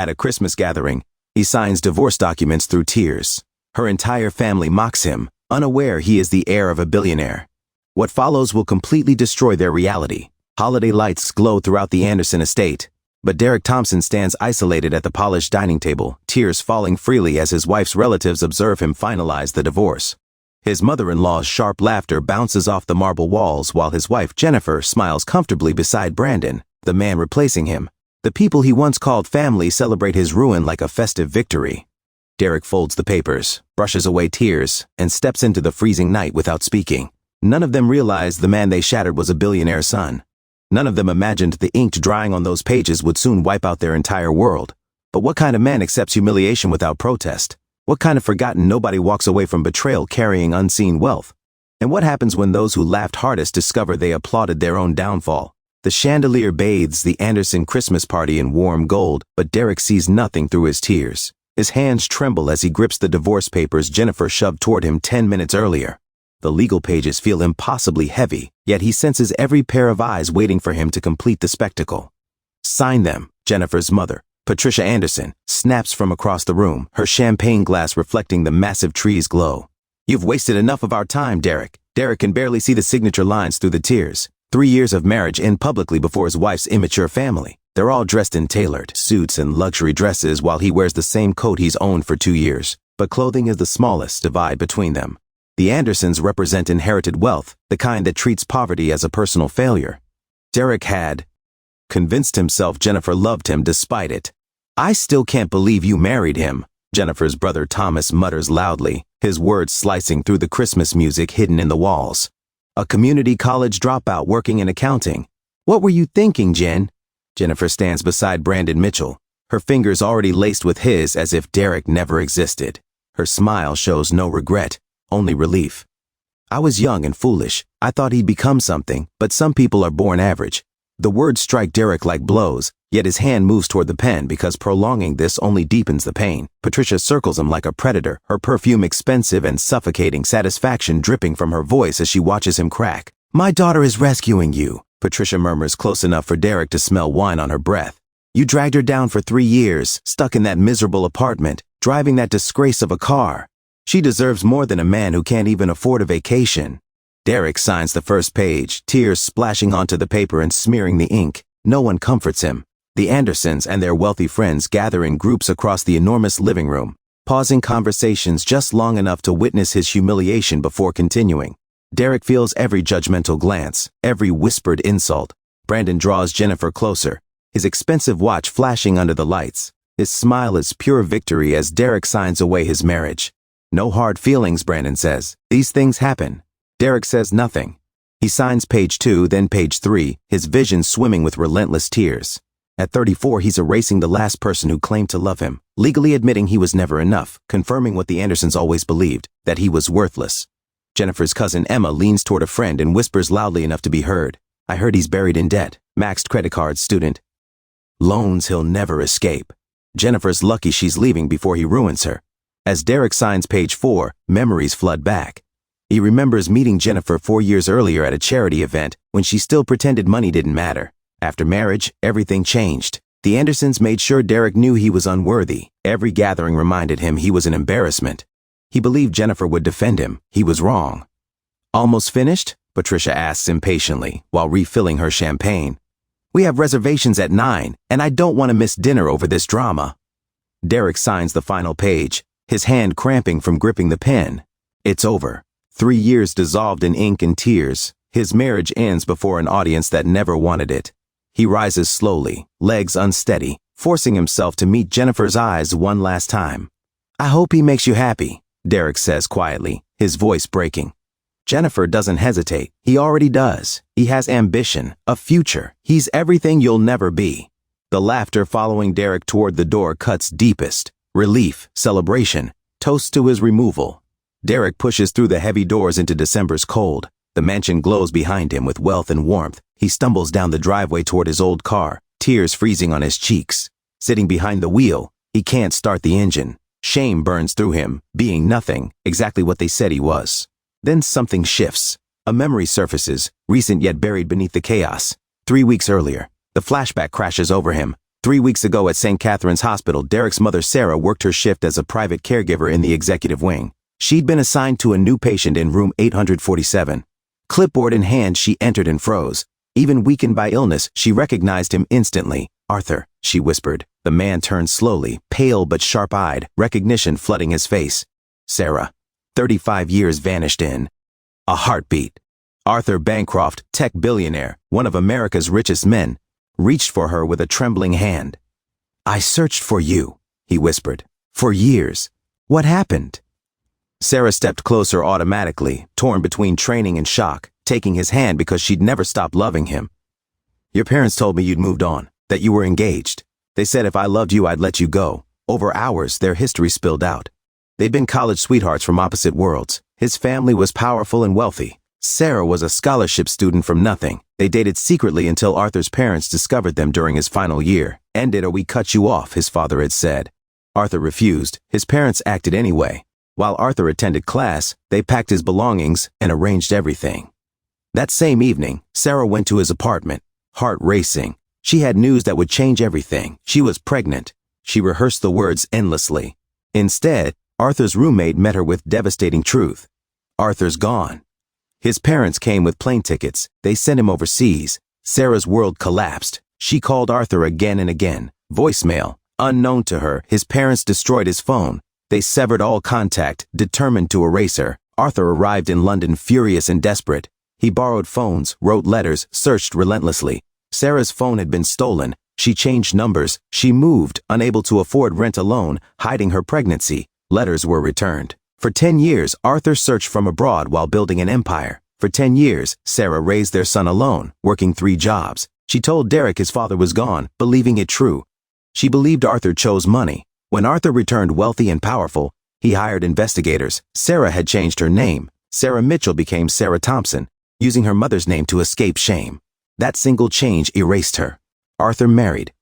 At a Christmas gathering, he signs divorce documents through tears. Her entire family mocks him, unaware he is the heir of a billionaire. What follows will completely destroy their reality. Holiday lights glow throughout the Anderson estate, but Derek Thompson stands isolated at the polished dining table, tears falling freely as his wife's relatives observe him finalize the divorce. His mother-in-law's sharp laughter bounces off the marble walls while his wife Jennifer smiles comfortably beside Brandon, the man replacing him. The people he once called family celebrate his ruin like a festive victory. Derek folds the papers, brushes away tears, and steps into the freezing night without speaking. None of them realized the man they shattered was a billionaire's son. None of them imagined the ink drying on those pages would soon wipe out their entire world. But what kind of man accepts humiliation without protest? What kind of forgotten nobody walks away from betrayal carrying unseen wealth? And what happens when those who laughed hardest discover they applauded their own downfall? The chandelier bathes the Anderson Christmas party in warm gold, but Derek sees nothing through his tears. His hands tremble as he grips the divorce papers Jennifer shoved toward him 10 minutes earlier. The legal pages feel impossibly heavy, yet he senses every pair of eyes waiting for him to complete the spectacle. Sign them, Jennifer's mother, Patricia Anderson, snaps from across the room, her champagne glass reflecting the massive tree's glow. You've wasted enough of our time, Derek. Derek can barely see the signature lines through the tears. 3 years of marriage end publicly before his wife's immature family. They're all dressed in tailored suits and luxury dresses while he wears the same coat he's owned for 2 years. But clothing is the smallest divide between them. The Andersons represent inherited wealth, the kind that treats poverty as a personal failure. Derek had convinced himself Jennifer loved him despite it. I still can't believe you married him, Jennifer's brother Thomas mutters loudly, his words slicing through the Christmas music hidden in the walls. A community college dropout working in accounting. What were you thinking, Jen? Jennifer stands beside Brandon Mitchell, her fingers already laced with his as if Derek never existed. Her smile shows no regret, only relief. I was young and foolish. I thought he'd become something, but some people are born average. The words strike Derek like blows, yet his hand moves toward the pen because prolonging this only deepens the pain. Patricia circles him like a predator, her perfume expensive and suffocating, satisfaction dripping from her voice as she watches him crack. My daughter is rescuing you, Patricia murmurs close enough for Derek to smell wine on her breath. You dragged her down for 3 years, stuck in that miserable apartment, driving that disgrace of a car. She deserves more than a man who can't even afford a vacation. Derek signs the first page, tears splashing onto the paper and smearing the ink. No one comforts him. The Andersons and their wealthy friends gather in groups across the enormous living room, pausing conversations just long enough to witness his humiliation before continuing. Derek feels every judgmental glance, every whispered insult. Brandon draws Jennifer closer, his expensive watch flashing under the lights. His smile is pure victory as Derek signs away his marriage. No hard feelings, Brandon says. These things happen. Derek says nothing. He signs page 2, then page 3, his vision swimming with relentless tears. At 34, he's erasing the last person who claimed to love him, legally admitting he was never enough, confirming what the Andersons always believed, that he was worthless. Jennifer's cousin Emma leans toward a friend and whispers loudly enough to be heard. I heard he's buried in debt, maxed credit card student. Loans he'll never escape. Jennifer's lucky she's leaving before he ruins her. As Derek signs page 4, memories flood back. He remembers meeting Jennifer 4 years earlier at a charity event when she still pretended money didn't matter. After marriage, everything changed. The Andersons made sure Derek knew he was unworthy. Every gathering reminded him he was an embarrassment. He believed Jennifer would defend him. He was wrong. Almost finished? Patricia asks impatiently while refilling her champagne. We have reservations at 9, and I don't want to miss dinner over this drama. Derek signs the final page, his hand cramping from gripping the pen. It's over. 3 years dissolved in ink and tears. His marriage ends before an audience that never wanted it. He rises slowly, legs unsteady, forcing himself to meet Jennifer's eyes one last time. I hope he makes you happy, Derek says quietly, his voice breaking. Jennifer doesn't hesitate. He already does. He has ambition, a future. He's everything you'll never be. The laughter following Derek toward the door cuts deepest. Relief, celebration, toast to his removal. Derek pushes through the heavy doors into December's cold. The mansion glows behind him with wealth and warmth. He stumbles down the driveway toward his old car, tears freezing on his cheeks. Sitting behind the wheel, he can't start the engine. Shame burns through him, being nothing, exactly what they said he was. Then something shifts. A memory surfaces, recent yet buried beneath the chaos. 3 weeks earlier, the flashback crashes over him. 3 weeks ago at St. Catherine's Hospital, Derek's mother Sarah worked her shift as a private caregiver in the executive wing. She'd been assigned to a new patient in room 847. Clipboard in hand, she entered and froze. Even weakened by illness, she recognized him instantly. "Arthur," she whispered. The man turned slowly, pale but sharp-eyed, recognition flooding his face. Sarah. 35 years vanished in a heartbeat. Arthur Bancroft, tech billionaire, one of America's richest men, reached for her with a trembling hand. "I searched for you," he whispered. "For years. What happened?" Sarah stepped closer automatically, torn between training and shock, taking his hand because she'd never stopped loving him. "Your parents told me you'd moved on, that you were engaged. They said if I loved you, I'd let you go." Over hours, their history spilled out. They'd been college sweethearts from opposite worlds. His family was powerful and wealthy. Sarah was a scholarship student from nothing. They dated secretly until Arthur's parents discovered them during his final year. "End it or we cut you off," his father had said. Arthur refused. His parents acted anyway. While Arthur attended class, they packed his belongings and arranged everything. That same evening, Sarah went to his apartment, heart racing. She had news that would change everything. She was pregnant. She rehearsed the words endlessly. Instead, Arthur's roommate met her with devastating truth. Arthur's gone. His parents came with plane tickets. They sent him overseas. Sarah's world collapsed. She called Arthur again and again. Voicemail. Unknown to her, his parents destroyed his phone. They severed all contact, determined to erase her. Arthur arrived in London furious and desperate. He borrowed phones, wrote letters, searched relentlessly. Sarah's phone had been stolen. She changed numbers. She moved, unable to afford rent alone, hiding her pregnancy. Letters were returned. For 10 years, Arthur searched from abroad while building an empire. For 10 years, Sarah raised their son alone, working 3 jobs. She told Derek his father was gone, believing it true. She believed Arthur chose money. When Arthur returned wealthy and powerful, he hired investigators. Sarah had changed her name. Sarah Mitchell became Sarah Thompson, using her mother's name to escape shame. That single change erased her. Arthur married.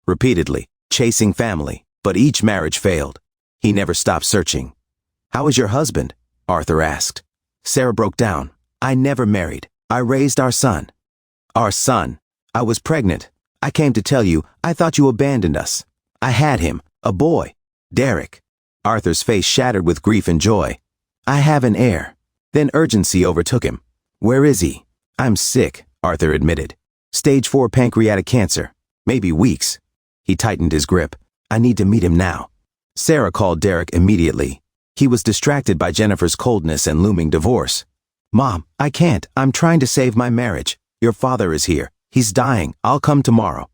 Repeatedly, chasing family, but each marriage failed. He never stopped searching. "How is your husband?" Arthur asked. Sarah broke down. "I never married. I raised our son." "Our son. I was pregnant. I came to tell you, I thought you abandoned us. I had him, a boy, Derek." Arthur's face shattered with grief and joy. "I have an heir." Then urgency overtook him. "Where is he?" "I'm sick," Arthur admitted. "Stage 4 pancreatic cancer. Maybe weeks." He tightened his grip. "I need to meet him now." Sarah called Derek immediately. He was distracted by Jennifer's coldness and looming divorce. "Mom, I can't. I'm trying to save my marriage. Your father is here. He's dying. I'll come tomorrow."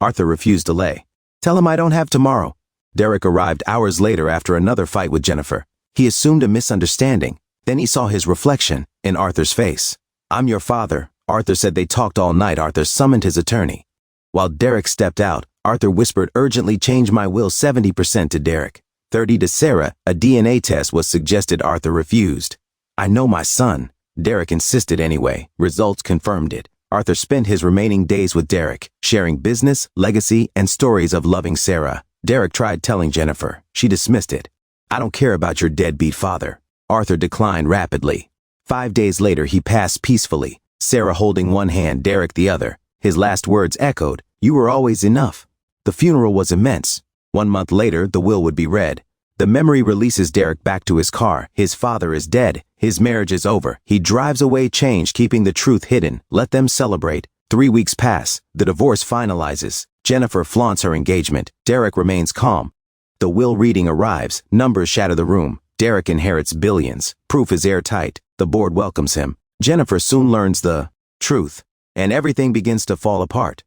Arthur refused delay. "Tell him I don't have tomorrow." Derek arrived hours later after another fight with Jennifer. He assumed a misunderstanding. Then he saw his reflection in Arthur's face. "I'm your father." Arthur said they talked all night. Arthur summoned his attorney. While Derek stepped out, Arthur whispered, "Urgently change my will 70% to Derek. 30 to Sarah." A DNA test was suggested. Arthur refused. "I know my son." Derek insisted anyway. Results confirmed it. Arthur spent his remaining days with Derek, sharing business, legacy, and stories of loving Sarah. Derek tried telling Jennifer. She dismissed it. "I don't care about your deadbeat father." Arthur declined rapidly. 5 days later, he passed peacefully, Sarah holding one hand, Derek the other. His last words echoed, "You were always enough." The funeral was immense. 1 month later, the will would be read. The memory releases Derek back to his car. His father is dead. His marriage is over. He drives away changed, keeping the truth hidden. Let them celebrate. 3 weeks pass. The divorce finalizes. Jennifer flaunts her engagement. Derek remains calm. The will reading arrives. Numbers shatter the room. Derek inherits billions. Proof is airtight. The board welcomes him. Jennifer soon learns the truth, and everything begins to fall apart.